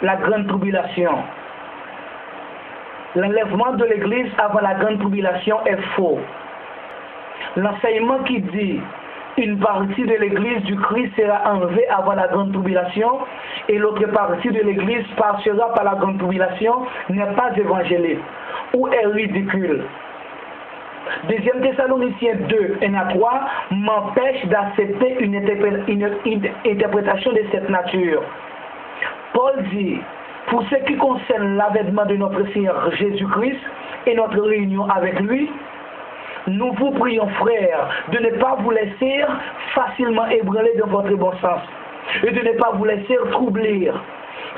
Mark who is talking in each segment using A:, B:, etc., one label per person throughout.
A: la grande tribulation. L'enlèvement de l'Église avant la grande tribulation est faux. L'enseignement qui dit une partie de l'Église du Christ sera enlevée avant la grande tribulation et l'autre partie de l'Église passera par la grande tribulation n'est pas évangélique ou est ridicule. 2 Thessaloniciens 2, 1 à 3 m'empêche d'accepter une interprétation de cette nature. Paul dit, pour ce qui concerne l'avènement de notre Seigneur Jésus-Christ et notre réunion avec lui, nous vous prions, frères, de ne pas vous laisser facilement ébranler de votre bon sens et de ne pas vous laisser troubler,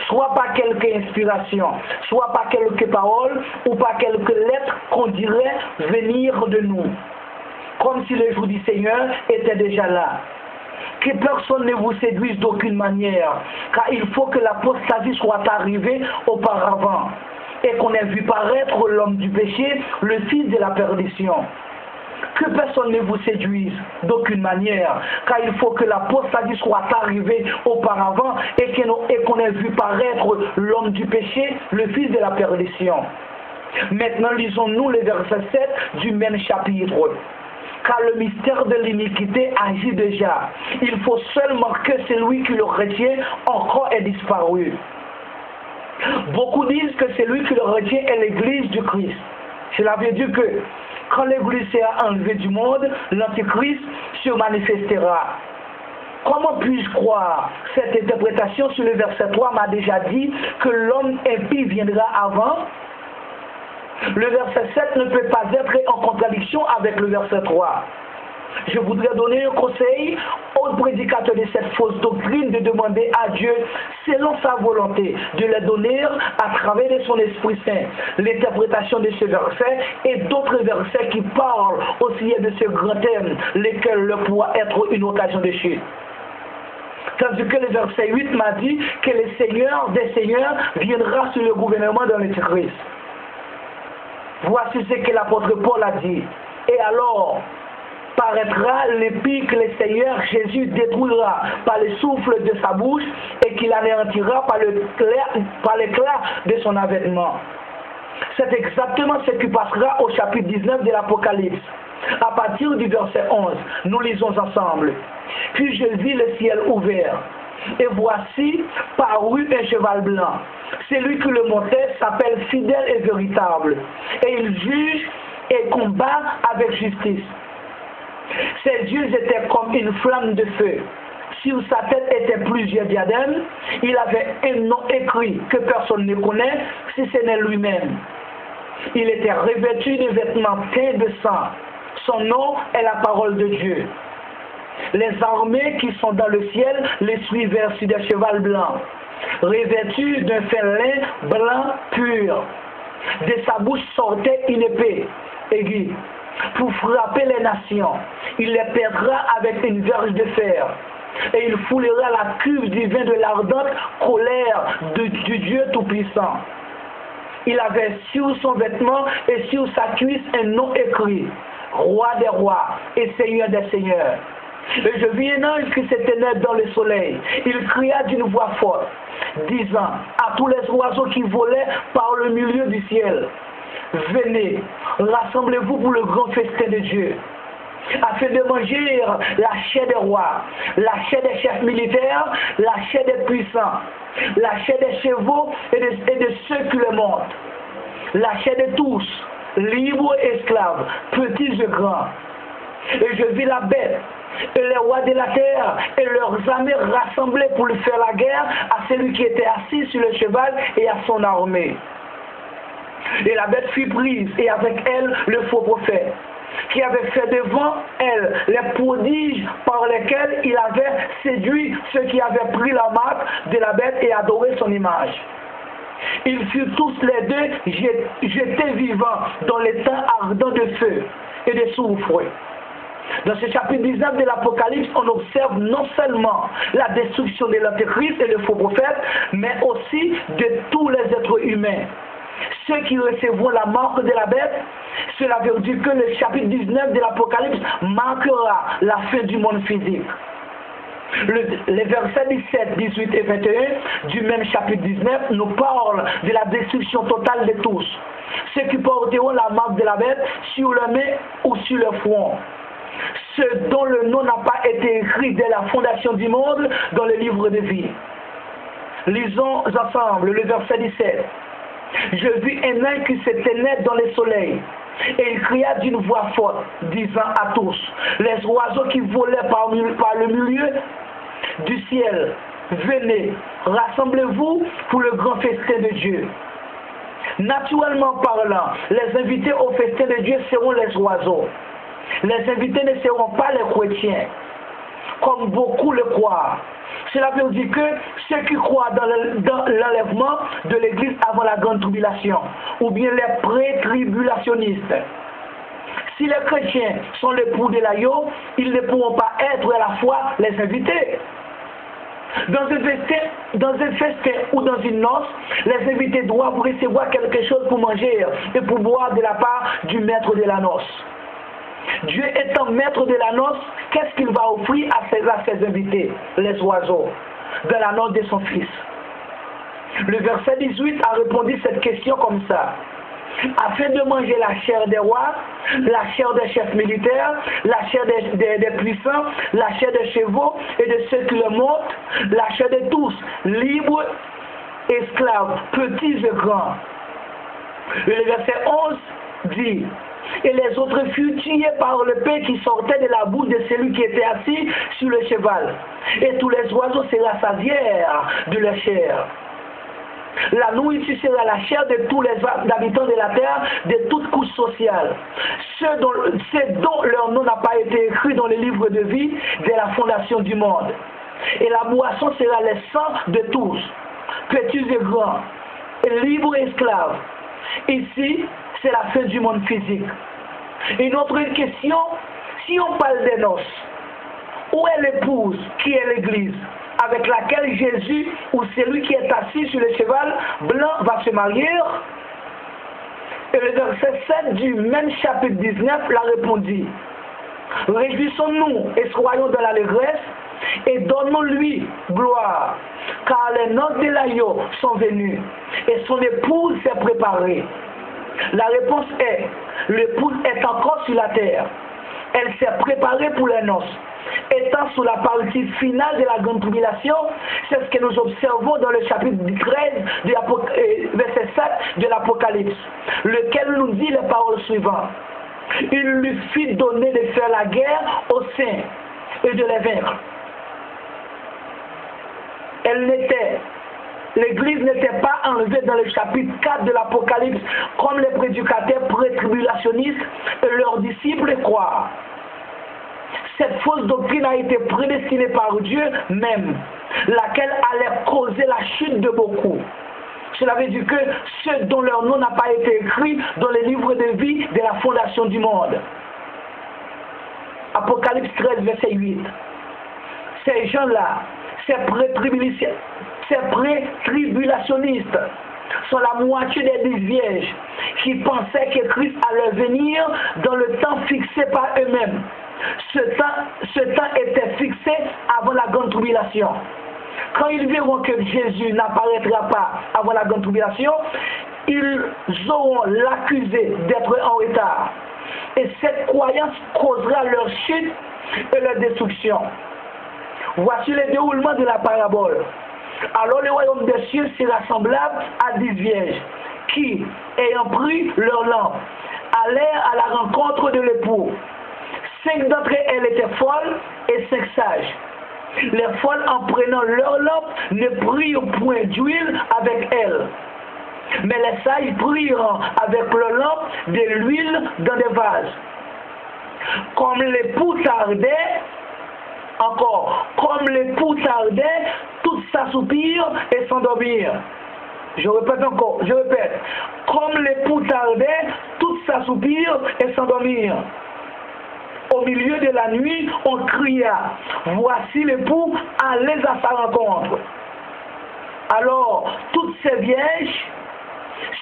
A: soit par quelque inspiration, soit par quelques paroles ou par quelques lettres qu'on dirait venir de nous, comme si le jour du Seigneur était déjà là. Que personne ne vous séduise d'aucune manière, car il faut que l'apostasie soit arrivée auparavant et qu'on ait vu paraître l'homme du péché, le fils de la perdition. Que personne ne vous séduise d'aucune manière, car il faut que l'apostasie soit arrivée auparavant et qu'on ait vu paraître l'homme du péché, le fils de la perdition. Maintenant, lisons-nous le verset 7 du même chapitre. Car le mystère de l'iniquité agit déjà. Il faut seulement que celui qui le retient encore ait disparu. Beaucoup disent que celui qui le retient est l'Église du Christ. Cela veut dire que quand l'Église sera enlevée du monde, l'Antichrist se manifestera. Comment puis-je croire? Cette interprétation sur le verset 3 m'a déjà dit que l'homme impie viendra avant. Le verset 7 ne peut pas être en contradiction avec le verset 3. Je voudrais donner un conseil aux prédicateurs de cette fausse doctrine de demander à Dieu, selon sa volonté, de les donner à travers de son Esprit Saint l'interprétation de ce verset et d'autres versets qui parlent aussi de ce grand thème, lesquels pourra être une occasion de chute. Tandis que le verset 8 m'a dit que le Seigneur des Seigneurs viendra sur le gouvernement de l'Antichrist. Voici ce que l'apôtre Paul a dit. Et alors paraîtra l'épée que le Seigneur Jésus détruira par le souffle de sa bouche et qu'il anéantira par l'éclat de son avènement. C'est exactement ce qui passera au chapitre 19 de l'Apocalypse. À partir du verset 11, nous lisons ensemble. Puis je vis le ciel ouvert. Et voici parut un cheval blanc. Celui qui le montait s'appelle fidèle et véritable. Et il juge et combat avec justice. Ses yeux étaient comme une flamme de feu. Sur sa tête étaient plusieurs diadèmes. Il avait un nom écrit que personne ne connaît, si ce n'est lui-même. Il était revêtu de vêtements teints de sang. Son nom est la parole de Dieu. Les armées qui sont dans le ciel les suivaient sur des chevaux blancs, revêtus d'un fin lin blanc pur. De sa bouche sortait une épée aiguë pour frapper les nations. Il les perdra avec une verge de fer. Et il foulera la cuve du vin de l'ardente colère du Dieu Tout-Puissant. Il avait sur son vêtement et sur sa cuisse un nom écrit, Roi des rois et Seigneur des seigneurs. Et je vis un ange qui s'était né dans le soleil. Il cria d'une voix forte, disant à tous les oiseaux qui volaient par le milieu du ciel, venez, rassemblez-vous pour le grand festin de Dieu, afin de manger la chair des rois, la chair des chefs militaires, la chair des puissants, la chair des chevaux et de ceux qui le montent, la chair de tous, libres et esclaves, petits et grands. Et je vis la bête et les rois de la terre et leurs armées rassemblés pour lui faire la guerre à celui qui était assis sur le cheval et à son armée. Et la bête fut prise et avec elle le faux prophète, qui avait fait devant elle les prodiges par lesquels il avait séduit ceux qui avaient pris la marque de la bête et adoré son image. Ils furent tous les deux jetés vivants dans les temps ardents de feu et de soufre. Dans ce chapitre 19 de l'Apocalypse, on observe non seulement la destruction de l'Antéchrist et le faux prophète, mais aussi de tous les êtres humains. Ceux qui recevront la marque de la bête, cela veut dire que le chapitre 19 de l'Apocalypse marquera la fin du monde physique. Les versets 17, 18 et 21 du même chapitre 19 nous parlent de la destruction totale de tous, ceux qui porteront la marque de la bête sur le main ou sur le front, ceux dont le nom n'a pas été écrit dès la fondation du monde dans le livre de vie. Lisons ensemble le verset 17. Je vis un œil qui s'était net dans les soleils, et il cria d'une voix forte, disant à tous, les oiseaux qui volaient par le milieu du ciel, venez, rassemblez-vous pour le grand festin de Dieu. Naturellement parlant, les invités au festin de Dieu seront les oiseaux. Les invités ne seront pas les chrétiens, comme beaucoup le croient. Cela veut dire que ceux qui croient dans l'enlèvement de l'Église avant la grande tribulation, ou bien les pré-tribulationnistes, si les chrétiens sont les l'époux de l'agneau, ils ne pourront pas être à la fois les invités. Dans un festin ou dans une noce, les invités doivent recevoir quelque chose pour manger et pour boire de la part du maître de la noce. Dieu étant maître de la noce, qu'est-ce qu'il va offrir à ses invités, les oiseaux, de la noce de son fils? Le verset 18 a répondu cette question comme ça. Afin de manger la chair des rois, la chair des chefs militaires, la chair des puissants, la chair des chevaux et de ceux qui le montent, la chair de tous, libres, esclaves, petits et grands. Et le verset 11 dit, et les autres furent tués par le paix qui sortait de la bouche de celui qui était assis sur le cheval. Et tous les oiseaux se rassasièrent de leur chair. La nourriture sera la chair de tous les habitants de la terre, de toute couche sociale. Ceux dont leur nom n'a pas été écrit dans le livre de vie de la fondation du monde. Et la boisson sera le sang de tous, petits et grands, et libres et esclaves. Ici, c'est la fin du monde physique. Une autre question, si on parle des noces, où est l'épouse qui est l'Église, avec laquelle Jésus ou celui qui est assis sur le cheval blanc va se marier? Et le verset 7 du même chapitre 19 l'a répondu. Réjouissons-nous et soyons dans l'allégresse et donnons-lui gloire, car les noces de l'agneau sont venues et son épouse s'est préparée. La réponse est, l'épouse est encore sur la terre. Elle s'est préparée pour les noces. Étant sous la partie finale de la grande tribulation, c'est ce que nous observons dans le chapitre 13, verset 7 de l'Apocalypse, lequel nous dit les paroles suivantes. Il lui fit donner de faire la guerre aux saints et de les vaincre. L'Église n'était pas enlevée dans le chapitre 4 de l'Apocalypse comme les prédicateurs pré-tribulationnistes et leurs disciples croient. Cette fausse doctrine a été prédestinée par Dieu même, laquelle allait causer la chute de beaucoup. Cela veut dire que ceux dont leur nom n'a pas été écrit dans les livres de vie de la fondation du monde. Apocalypse 13, verset 8. Ces gens-là, ces pré-tribulationnistes, sont la moitié des 10 vierges qui pensaient que Christ allait venir dans le temps fixé par eux-mêmes. Ce temps était fixé avant la grande tribulation. Quand ils verront que Jésus n'apparaîtra pas avant la grande tribulation, ils auront l'accusé d'être en retard. Et cette croyance causera leur chute et leur destruction. Voici le déroulement de la parabole. Alors le royaume des cieux sera semblable à 10 vierges qui, ayant pris leur lampe, allèrent à la rencontre de l'époux. 5 d'entre elles étaient folles et 5 sages. Les folles, en prenant leur lampe, ne prirent point d'huile avec elles. Mais les sages prirent avec leur lampe de l'huile dans des vases. Comme l'époux tardait, toutes s'assoupirent et s'endormirent. Je répète. Comme l'époux tardait, toutes s'assoupirent et s'endormirent. Au milieu de la nuit, on cria, voici l'époux, allez à sa rencontre. Alors, toutes ces vierges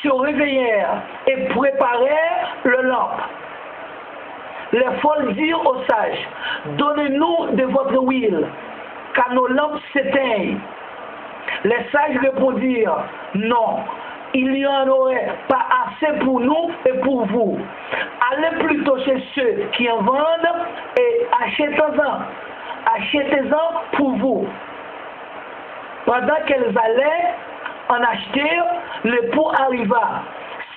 A: se réveillèrent et préparèrent le lampe. Les folles dirent aux sages, donnez-nous de votre huile, car nos lampes s'éteignent. Les sages répondirent, non, il n'y en aurait pas assez pour nous et pour vous. Allez plutôt chez ceux qui en vendent et achetez-en. Achetez-en pour vous. Pendant qu'elles allaient en acheter, l'époux arriva.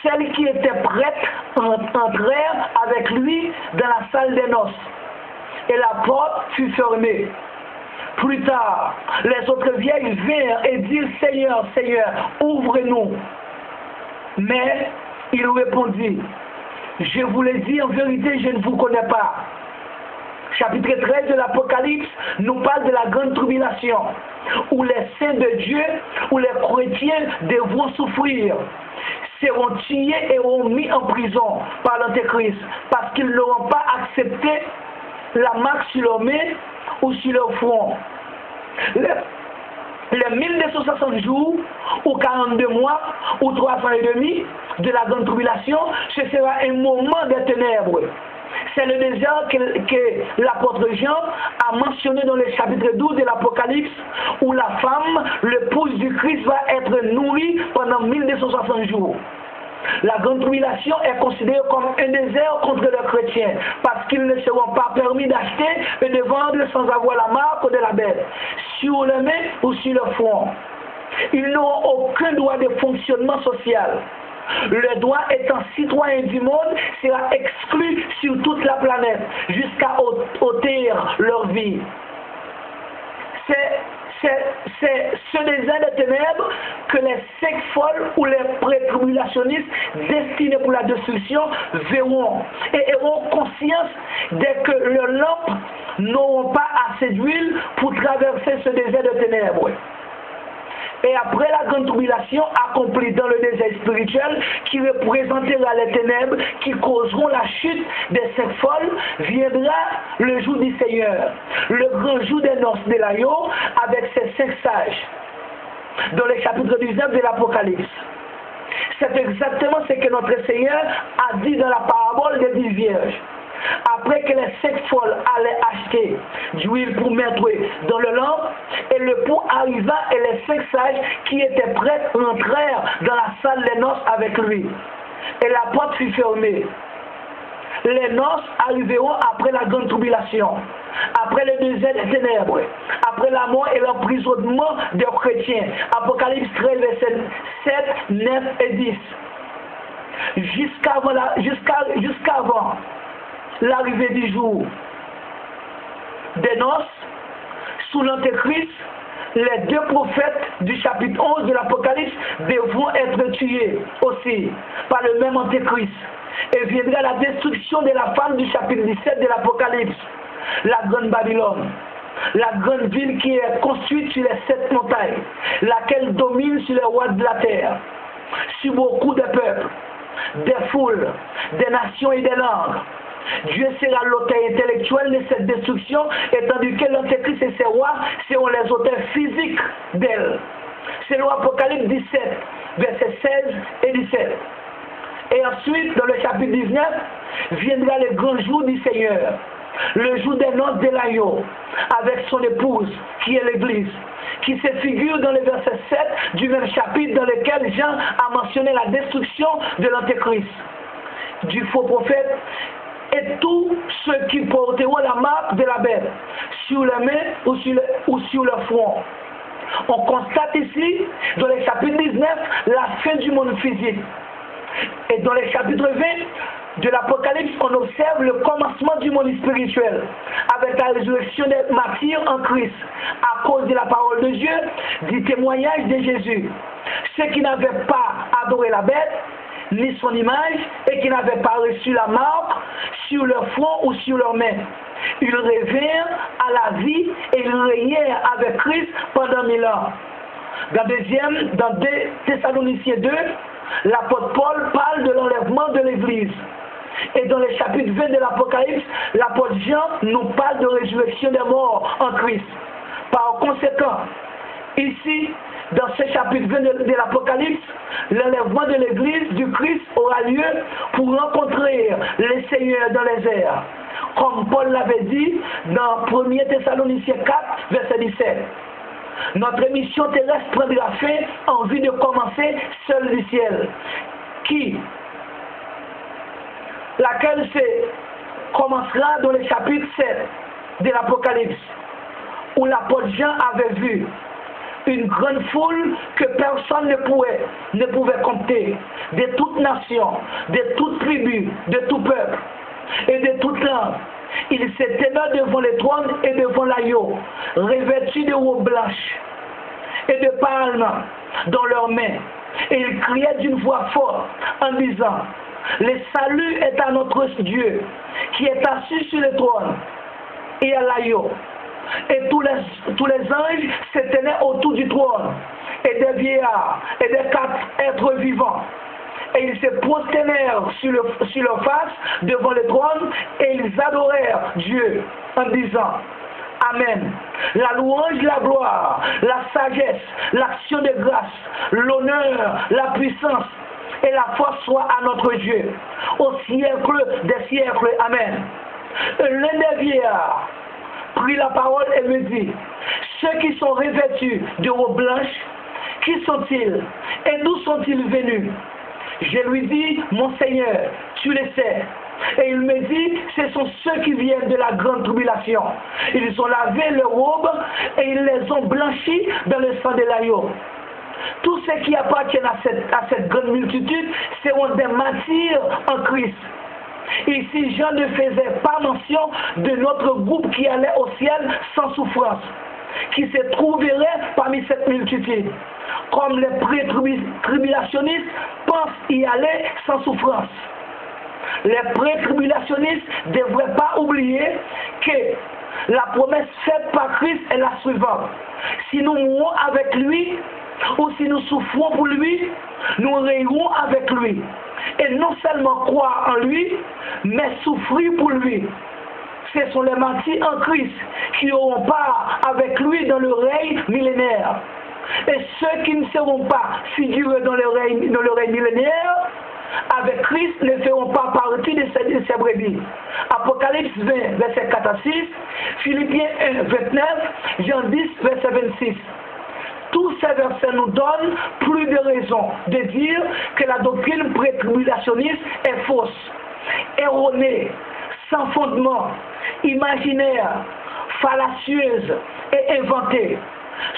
A: Celles qui étaient prêtes entrèrent avec lui dans la salle des noces. Et la porte fut fermée. Plus tard, les autres vieilles vinrent et dirent, Seigneur, Seigneur, ouvre-nous. Mais il répondit, je vous l'ai dit en vérité, je ne vous connais pas. Chapitre 13 de l'Apocalypse nous parle de la grande tribulation, où les saints de Dieu, où les chrétiens devront souffrir, seront tués et seront mis en prison par l'Antéchrist, parce qu'ils n'auront pas accepté la marque sur leur main ou sur leur front. Les 1260 jours, ou 42 mois, ou 3 ans et demi de la grande tribulation, ce sera un moment des ténèbres. C'est le désert que l'apôtre Jean a mentionné dans le chapitre 12 de l'Apocalypse, où la femme, l'épouse du Christ, va être nourrie pendant 1260 jours. La grande tribulation est considérée comme un désert contre les chrétiens, parce qu'ils ne seront pas permis d'acheter et de vendre sans avoir la marque de la bête, sur les mains ou sur le front. Ils n'auront aucun droit de fonctionnement social. Le droit étant citoyen du monde sera exclu sur toute la planète jusqu'à ôter leur vie. C'est ce désert de ténèbres que les sectes folles ou les pré-tribulationnistes destinés pour la destruction verront et auront conscience dès que leurs lampes n'auront pas assez d'huile pour traverser ce désert de ténèbres. Et après la grande tribulation accomplie dans le désert spirituel qui représentera les ténèbres qui causeront la chute des sectes folles, viendra le jour du Seigneur, le grand jour des noces de l'agneau avec ses 5 sages, dans le chapitre 19 de l'Apocalypse. C'est exactement ce que notre Seigneur a dit dans la parabole des 10 vierges. Après que les sectes folles allaient acheter d'huile pour mettre dans le lampe, et le pot arriva et les 5 sages qui étaient prêts entrèrent dans la salle des noces avec lui. Et la porte fut fermée. Les noces arriveront après la grande tribulation, après le désert des ténèbres, après la mort et l'emprisonnement des chrétiens. Apocalypse 13, versets 7, 9 et 10. Jusqu'avant l'arrivée du jour des noces, sous l'Antéchrist, les 2 prophètes du chapitre 11 de l'Apocalypse devront être tués aussi par le même Antéchrist. Et viendra la destruction de la femme du chapitre 17 de l'Apocalypse, la grande Babylone, la grande ville qui est construite sur les 7 montagnes, laquelle domine sur les rois de la terre, sur beaucoup de peuples, des foules, des nations et des langues. Dieu sera l'auteur intellectuel de cette destruction, et tandis que l'Antéchrist et ses rois seront les auteurs physiques d'elle. C'est l'Apocalypse 17, versets 16 et 17. Et ensuite, dans le chapitre 19, viendra le grand jour du Seigneur, le jour des noces de l'agneau, avec son épouse, qui est l'Église, qui se figure dans le verset 7 du même chapitre dans lequel Jean a mentionné la destruction de l'Antéchrist, du faux prophète, et tous ceux qui porteront la marque de la bête sur les mains ou sur le front. On constate ici, dans le chapitre 19, la fin du monde physique. Et dans le chapitre 20 de l'Apocalypse, on observe le commencement du monde spirituel, avec la résurrection des martyrs en Christ, à cause de la parole de Dieu, du témoignage de Jésus. Ceux qui n'avaient pas adoré la bête, ni son image, et qui n'avaient pas reçu la marque sur leur front ou sur leurs mains. Ils revinrent à la vie et ils régnèrent avec Christ pendant 1000 ans. Dans 2 Thessaloniciens 2, l'apôtre Paul parle de l'enlèvement de l'Église. Et dans le chapitre 20 de l'Apocalypse, l'apôtre Jean nous parle de résurrection des morts en Christ. Par conséquent, ici, dans ce chapitre 20 de l'Apocalypse, l'enlèvement de l'Église du Christ aura lieu pour rencontrer le Seigneur dans les airs. Comme Paul l'avait dit dans 1 Thessaloniciens 4, verset 17. Notre mission terrestre prendra fin en vue de commencer seule du ciel, laquelle commencera dans le chapitre 7 de l'Apocalypse, où l'apôtre Jean avait vu une grande foule que personne ne pouvait compter, de toutes nations, de toutes tribus, de tout peuple et de toute langue. Ils se tenaient devant le trône et devant l'agneau, revêtus de robes blanches et de palmes dans leurs mains. Et ils criaient d'une voix forte en disant: le salut est à notre Dieu qui est assis sur le trône et à l'agneau. Et tous les anges se tenaient autour du trône, et des vieillards et des 4 êtres vivants. Et ils se prosternèrent sur leur face devant le trône, et ils adorèrent Dieu en disant: Amen. La louange, la gloire, la sagesse, l'action de grâce, l'honneur, la puissance et la force soit à notre Dieu, au siècle des siècles. Amen. L'un des vieillards prit la parole et me dit: ceux qui sont revêtus de robes blanches, qui sont-ils et d'où sont-ils venus? Je lui dis: mon Seigneur, tu le sais. Et il me dit: ce sont ceux qui viennent de la grande tribulation. Ils ont lavé leurs robes et ils les ont blanchis dans le sang de l'agneau. Tous ceux qui appartiennent à cette grande multitude seront des martyrs en Christ. Ici, Jean ne faisait pas mention de notre groupe qui allait au ciel sans souffrance, qui se trouverait parmi cette multitude, comme les pré-tribulationnistes pensent y aller sans souffrance. Les pré-tribulationnistes ne devraient pas oublier que la promesse faite par Christ est la suivante: si nous mourons avec lui, ou si nous souffrons pour lui, nous rayerons avec lui. Et non seulement croire en lui, mais souffrir pour lui. Ce sont les martyrs en Christ qui auront part avec lui dans le règne millénaire. Et ceux qui ne seront pas figurés dans le règne millénaire avec Christ ne feront pas partie de ces brebis. Apocalypse 20, verset 4 à 6, Philippiens 1, 29, Jean 10, verset 26. Tous ces versets nous donnent plus de raisons de dire que la doctrine pré-tribulationniste est fausse, erronée, sans fondement, imaginaire, fallacieuse et inventée.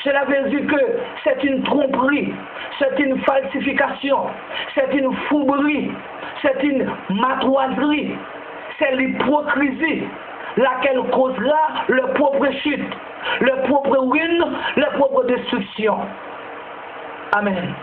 A: Cela veut dire que c'est une tromperie, c'est une falsification, c'est une fourberie, c'est une matoiserie, c'est l'hypocrisie, laquelle causera leur propre chute, leur propre ruine, leur propre destruction. Amen.